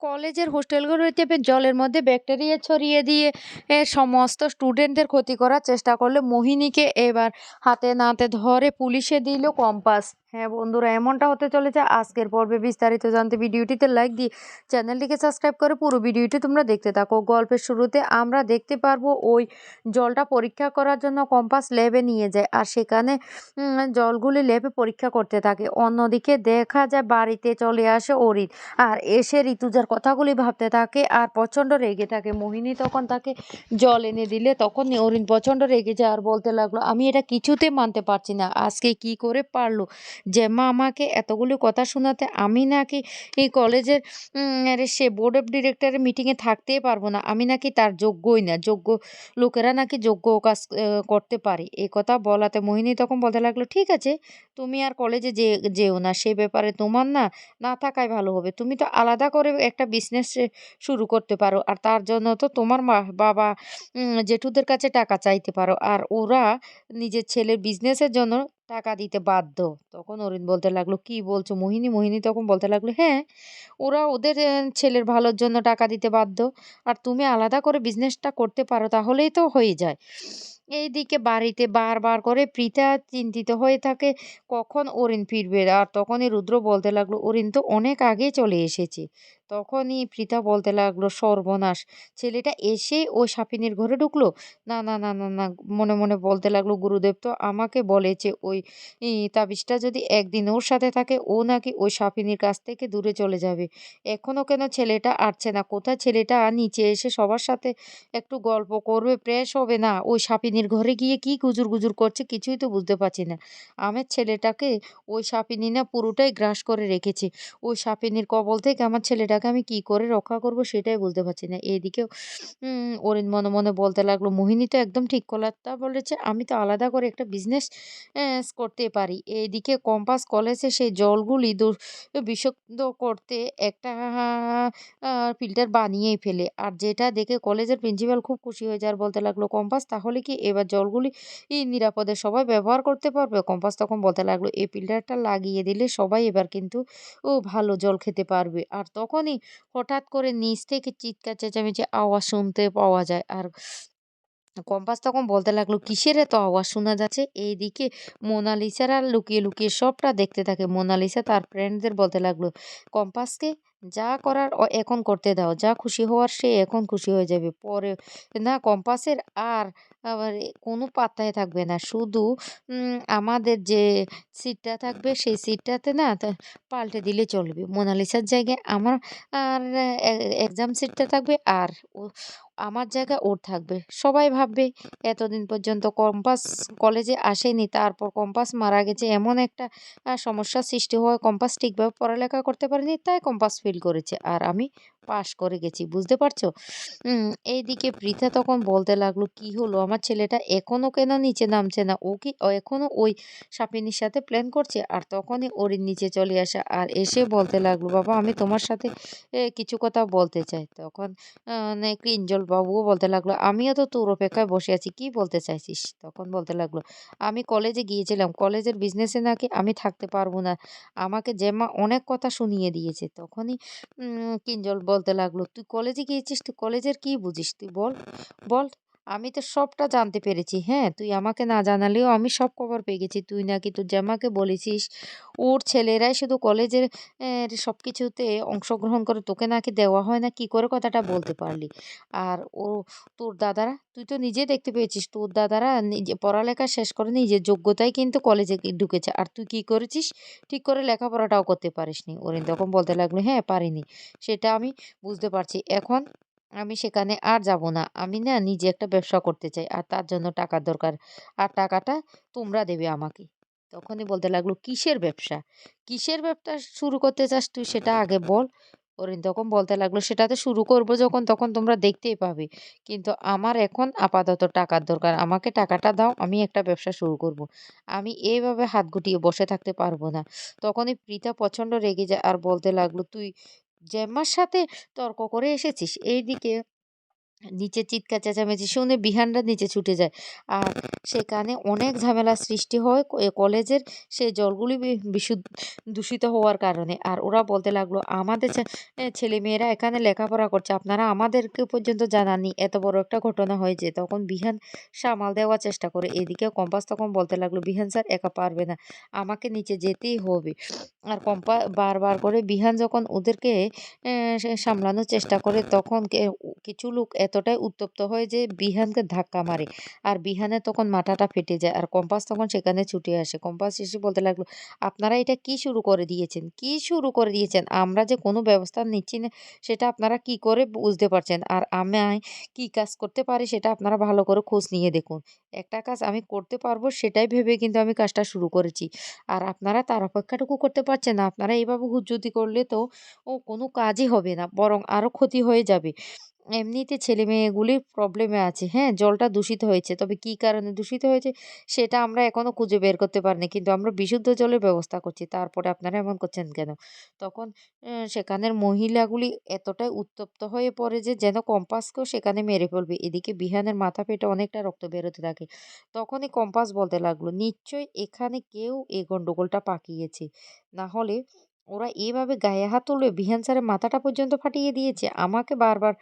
কলেজের হোস্টেলগুলোতে জলের মধ্যে ব্যাকটেরিয়া ছড়িয়ে দিয়ে সমস্ত স্টুডেন্টদের ক্ষতি করার চেষ্টা করলে মোহিনীকে এবার হাতে নাতে ধরে পুলিশে দিল কম্পাস। হ্যাঁ বন্ধুরা, এমনটা হতে চলেছে আজকের পর্বে। বিস্তারিত জানতে ভিডিওটিতে লাইক দিয়ে চ্যানেলটিকে সাবস্ক্রাইব করে পুরো ভিডিওটি তোমরা দেখতে থাকো। গল্পের শুরুতে আমরা দেখতে পারবো ওই জলটা পরীক্ষা করার জন্য কম্পাস ল্যাবে নিয়ে যায়, আর সেখানে জলগুলি ল্যাবে পরীক্ষা করতে থাকে। অন্যদিকে দেখা যায় বাড়িতে চলে আসে অরিন, আর এসে ঋতুজার কথাগুলি ভাবতে থাকে আর প্রচণ্ড রেগে থাকে। মোহিনী তখন তাকে জল এনে দিলে তখন অরিন প্রচণ্ড রেগে যায় আর বলতে লাগলো, আমি এটা কিছুতে মানতে পারছি না, আজকে কি করে পারলো জেম্মা আমাকে এতগুলো কথা শোনাতে। আমি নাকি এই কলেজের সে বোর্ড অফ ডিরেক্টরের মিটিংয়ে থাকতেই পারবো না, আমি নাকি তার যোগ্যই না, যোগ্য লোকেরা নাকি যোগ্য কাজ করতে পারে। এই কথা বলাতে মোহিনী তখন বলতে লাগলো, ঠিক আছে তুমি আর কলেজে যেও না, সে ব্যাপারে তোমার না না থাকাই ভালো হবে। তুমি তো আলাদা করে একটা বিজনেস শুরু করতে পারো, আর তার জন্য তো তোমার বাবা জেঠুদের কাছে টাকা চাইতে পারো, আর ওরা নিজের ছেলের বিজনেসের জন্য টাকা দিতে বাধ্য। তখন অরিন বলতে লাগলো, কি বলছো মোহিনী? মোহিনী তখন বলতে লাগলো, হ্যাঁ, ওরা ওদের ছেলের ভালোর জন্য টাকা দিতে বাধ্য, আর তুমি আলাদা করে বিজনেসটা করতে পারো তাহলেই তো হয়ে যায়। এইদিকে বাড়িতে বারবার করে পৃথা চিন্তিত হয়ে থাকে কখন অরিন ফিরবে, আর তখনই রুদ্র বলতে লাগলো, অরিন তো অনেক আগেই চলে এসেছে। তখনই পৃথা বলতে লাগলো, সর্বনাশ, ছেলেটা এসে ওই সাপিনীর ঘরে ঢুকলো। না না না না না, মনে মনে বলতে লাগলো, গুরুদেব তো আমাকে বলেছে ওই তাবিজটা যদি একদিন ওর সাথে থাকে ও নাকি ওই সাপিনীর কাছ থেকে দূরে চলে যাবে। এখনো কেন ছেলেটা আসছে না? কোথায় ছেলেটা? নিচে এসে সবার সাথে একটু গল্প করবে, ফ্রেশ হবে, না ওই সাপিনীর ঘরে গিয়ে কি গুজুর গুজুর করছে কিছুই তো বুঝতে পারছি না। আমার ছেলেটাকে ওই সাপিনী না পুরোটাই গ্রাস করে রেখেছে। ওই সাপিনীর কবল থেকে আমার ছেলেটাকে আমি কি করে রক্ষা করব সেটাই বুঝতে পারছি না। এদিকে অরিন মনে মনে বলতে লাগলো, মোহিনী তো একদম ঠিক কথা বলেছে, আমি তো আলাদা করে একটা বিজনেস করতে পারি। এইদিকে কম্পাস কলেজে সেই জলগুলি বিশুদ্ধ করতে একটা ফিল্টার বানিয়েই ফেলে, আর যেটা দেখে কলেজের প্রিন্সিপাল খুব খুশি হয়ে যায় আর বলতে লাগলো, কম্পাস তাহলে কি এবার জলগুলি নিরাপদে সবাই ব্যবহার করতে পারবে? কম্পাস তখন বলতে লাগলো, এই ফিল্টারটা লাগিয়ে দিলে সবাই এবার কিন্তু ভালো জল খেতে পারবে। আর তখনই হঠাৎ করে নিচ থেকে চিৎকার চেঁচামেচি আওয়াজ শুনতে পাওয়া যায়, আর কম্পাস তখন বলতে লাগলো, কিসের এত আওয়াজ শোনা যাচ্ছে? এইদিকে মোনালিসারা লুকিয়ে লুকিয়ে সবটা দেখতে থাকে। মোনালিসা তার ফ্রেন্ডদের বলতে লাগলো, কম্পাসকে যা করার এখন করতে দাও, যা খুশি হওয়ার সে এখন খুশি হয়ে যাবে, পরে না কম্পাসের আর আবার কোনো পাত্তাই থাকবে না। শুধু আমাদের যে সিটটা থাকবে সেই সিটটাতে না পাল্টে দিলে চলবে। মোনালিসার জায়গায় আমার আর এক্সাম সিটটা থাকবে, আর আমার জায়গা ওর থাকবে। সবাই ভাববে এতদিন পর্যন্ত কম্পাস কলেজে আসেনি, তারপর কম্পাস মারা গেছে, এমন একটা সমস্যার সৃষ্টি হওয়ায় কম্পাস ঠিকভাবে পড়ালেখা করতে পারেনি, তাই কম্পাস ফেল করেছে আর আমি পাশ করে গেছি। বুঝতে পারছো? এইদিকে পৃথা তখন বলতে লাগলো, কি হলো আমার ছেলেটা এখনো কেন নিচে নামছে না? ও কি এখনো ওই সাপিনীর সাথে প্ল্যান করছে? আর তখনই ওর নিচে চলে আসা আর এসে বলতে লাগলো, বাবা আমি তোমার সাথে কিছু কথা বলতে চাই। তখন ক্রিঞ্জল বাবুও বলতে লাগলো, আমিও তো তোর অপেক্ষায় বসে আছি, কি বলতে চাইছিস? তখন বলতে লাগলো, আমি কলেজে গিয়েছিলাম, কলেজের বিজনেসে নাকি আমি থাকতে পারবো না, আমাকে জেম্মা অনেক কথা শুনিয়ে দিয়েছে। তখনই কিঞ্জল বলতে লাগলো, তুই কলেজে গিয়েছিস, তুই কলেজের কি বুঝিস, তুই বল বল। আমি তো সবটা জানতে পেরেছি, হ্যাঁ তুই আমাকে না জানালেও আমি সব খবর পেয়ে গেছি। তুই নাকি তোর জামাকে বলেছিস ওর ছেলেরাই শুধু কলেজের সবকিছুতে অংশগ্রহণ করে, তোকে নাকি দেওয়া হয় না, কি করে কথাটা বলতে পারলি? আর তোর দাদারা, তুই তো নিজে দেখতে পেয়েছিস, তোর দাদারা নিজে পড়ালেখা শেষ করে নিজের যোগ্যতায় কিন্তু কলেজে ঢুকেছে, আর তুই কি করেছিস? ঠিক করে লেখাপড়াটাও করতে পারিসনি। অরিন তখন বলতে লাগলো, হ্যাঁ পারিনি, সেটা আমি বুঝতে পারছি। এখন আমি সেখানে আর যাব না, আমি না নিজে একটা ব্যবসা করতে চাই, আর তার জন্য টাকার দরকার, আর টাকাটা তোমরা দেবে আমাকে। তখনই বলতে লাগলো, কিসের ব্যবসা? কিসের ব্যবসা শুরু করতে চাস তুই সেটা আগে বল। অরিন তখন বলতে লাগলো, সেটা তো শুরু করবো যখন তখন তোমরা দেখতেই পাবে, কিন্তু আমার এখন আপাতত টাকার দরকার, আমাকে টাকাটা দাও, আমি একটা ব্যবসা শুরু করব। আমি এইভাবে হাত গুটিয়ে বসে থাকতে পারবো না। তখনই প্রীতা প্রচন্ড রেগে যায় আর বলতে লাগলো, তুই জেম্মার সাথে তর্ক করে এসেছিস? এইদিকে নিচে চিৎকার চেঁচামেচি শুনে বিহানরা নিচে ছুটে যায়। আর সেখানে অনেক ঝামেলার সৃষ্টি হয় কলেজের সেই জলগুলি দূষিত হওয়ার কারণে। আর ওরা বলতে লাগলো, আমাদের ছেলেমেয়েরা এখানে লেখাপড়া করছে, আপনারা আমাদেরকে পর্যন্ত জানাননি, এত বড় একটা ঘটনা হয়েছে। তখন বিহান সামাল দেওয়ার চেষ্টা করে। এদিকে কম্পাস তখন বলতে লাগলো, বিহান স্যার একা পারবে না, আমাকে নিচে যেতেই হবে। আর বারবার করে বিহান যখন ওদেরকে সামলানোর চেষ্টা করে, তখন কিছু লোক এতটাই উত্তপ্ত হয় যে বিহানকে ধাক্কা মারে। আর বিহানের তখন মাথাটা ফেটে যায়। আর কম্পাস তখন সেখানে ছুটে আসে। কম্পাস এসে বলতে লাগলো, আপনারা এটা কি শুরু করে দিয়েছেন, কি শুরু করে দিয়েছেন? আমরা যে কোনো ব্যবস্থা নিচ্ছি না সেটা আপনারা কি করে বুঝতে পারছেন? আর আমি কি কাজ করতে পারি সেটা আপনারা ভালো করে খোঁজ নিয়ে দেখুন। একটা কাজ আমি করতে পারবো সেটাই ভেবে কিন্তু আমি কাজটা শুরু করেছি। আর আপনারা তার অপেক্ষাটুকু করতে পারছেন না। আপনারা এভাবে হুজ্জুতি করলে তো কোনো কাজই হবে না, বরং আরো ক্ষতি হয়ে যাবে। এমনিতে ছেলেমেয়েগুলি প্রবলেমে আছে, হ্যাঁ? জলটা দূষিত হয়েছে। তবে কি কারণে দূষিত হয়েছে সেটা আমরা এখনো খুঁজে বের করতে পারিনি। কিন্তু আমরা বিশুদ্ধ জলের ব্যবস্থা করছি। তারপরে আপনারা এমন করছেন কেন? তখন সেখানের মহিলাগুলি এতটাই উত্তপ্ত হয়ে পড়ে যে যেন কম্পাসকেও সেখানে মেরে ফেলবে। এদিকে বিহানের মাথা ফেটে অনেকটা রক্ত বেরোতে থাকে। তখনই কম্পাস বলতে লাগলো, নিশ্চয়ই এখানে কেউ এই গন্ডগোলটা পাকিয়েছে। না হলে ওরা এভাবে গায়ে হাত তুলে বিহান স্যারের মাথাটা পর্যন্ত ফাটিয়ে দিয়েছে। আমাকে বারবার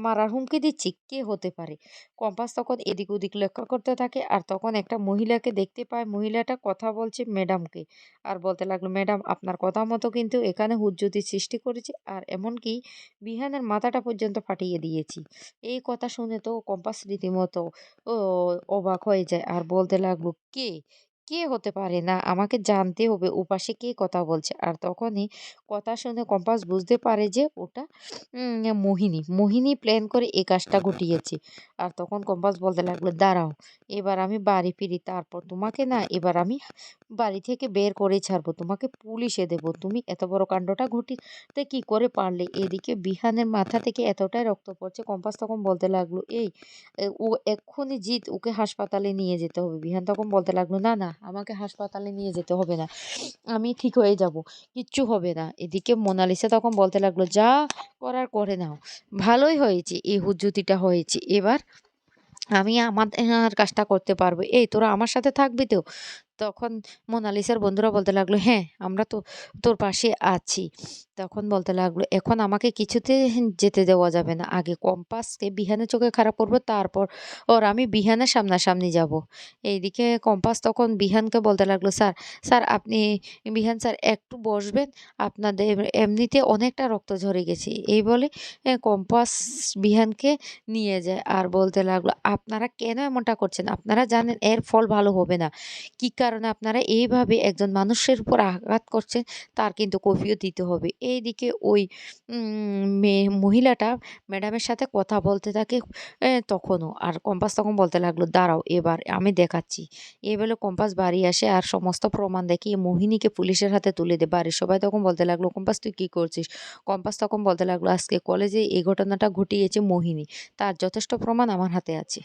মারার হুমকি দিচ্ছে। কে হতে পারে? কম্পাস তখন এদিক ওদিক লক্ষ্য করতে থাকে। আর তখন একটা মহিলাকে দেখতে পায়। মহিলাটা কথা বলছে ম্যাডামকে। আর বলতে লাগলো, ম্যাডাম আপনার কথা মতো কিন্তু এখানে হুজ্জুতি সৃষ্টি করেছি। আর এমনকি বিহানের মাথাটা পর্যন্ত ফাটিয়ে দিয়েছি। এই কথা শুনে তো কম্পাস রীতিমতো ও অবাক হয়ে যায়। আর বলতে লাগলো, কে? কে হতে পারে? না, আমাকে জানতে হবে ওপাশে কে কথা বলছে। আর তখনই কথা শুনে কম্পাস বুঝতে পারে যে ওটা মোহিনী। মোহিনী প্ল্যান করে এই কাজটা ঘটিয়েছে। আর তখন কম্পাস বলতে লাগলো, দাঁড়াও, এবার আমি বাড়ি ফিরি, তারপর তোমাকে না এবার আমি বাড়ি থেকে বের করে ছাড়বো। তোমাকে পুলিশে দেব। তুমি এত বড় কাণ্ডটা ঘটিতে কি করে পারলে? এদিকে বিহানের মাথা থেকে এতটাই রক্ত পড়ছে। কম্পাস তখন বলতে লাগলো, ও এক্ষুনি জিত, ওকে হাসপাতালে নিয়ে যেতে হবে। বিহান তখন বলতে লাগলো, না, না, আমাকে হাসপাতালে নিয়ে যেতে হবে না। আমি ঠিক হয়ে যাব। কিচ্ছু হবে না। এদিকে মোনালিসা তখন বলতে লাগলো, যা করার করে নাও। ভালোই হয়েছে এই হুজ্জুতিটা হয়েছে। এবার আমি আমার কাজটা করতে পারবো। এই তোরা আমার সাথে থাকবি তো? তখন মোনালিসার বন্ধুরা বলতে লাগলো, হ্যাঁ, আমরা তো তোর পাশে আছি। তখন বলতে লাগলো, এখন আমাকে কিছুতে যেতে দেওয়া যাবে না। আগে কম্পাসকে বিহানের চোখে খারাপ করবো, তারপর আমি বিহানের সামনাসামনি যাব। এইদিকে কম্পাস তখন বিহানকে বলতে লাগলো, স্যার, স্যার আপনি, বিহান স্যার একটু বসবেন? আপনাদের এমনিতে অনেকটা রক্ত ঝরে গেছে। এই বলে কম্পাস বিহানকে নিয়ে যায়। আর বলতে লাগলো, আপনারা কেন এমনটা করছেন? আপনারা জানেন এর ফল ভালো হবে না। কি কারণে আপনারা এইভাবে একজন মানুষের উপর আঘাত করছেন, তার কিন্তু কৈফিয়ত দিতে হবে। এইদিকে ওই মহিলাটা ম্যাডামের সাথে কথা বলতে থাকে তখনও। আর কম্পাস তখন বলতে লাগলো, দাঁড়াও, এবার আমি দেখাচ্ছি। এই বলে কম্পাস বাড়ি আসে আর সমস্ত প্রমাণ দেখিয়ে মোহিনীকে পুলিশের হাতে তুলে দেয়। বাড়ির সবাই তখন বলতে লাগলো, কম্পাস তুই কি করছিস? কম্পাস তখন বলতে লাগলো, আজকে কলেজে এই ঘটনাটা ঘটিয়েছে মোহিনী, তার যথেষ্ট প্রমাণ আমার হাতে আছে।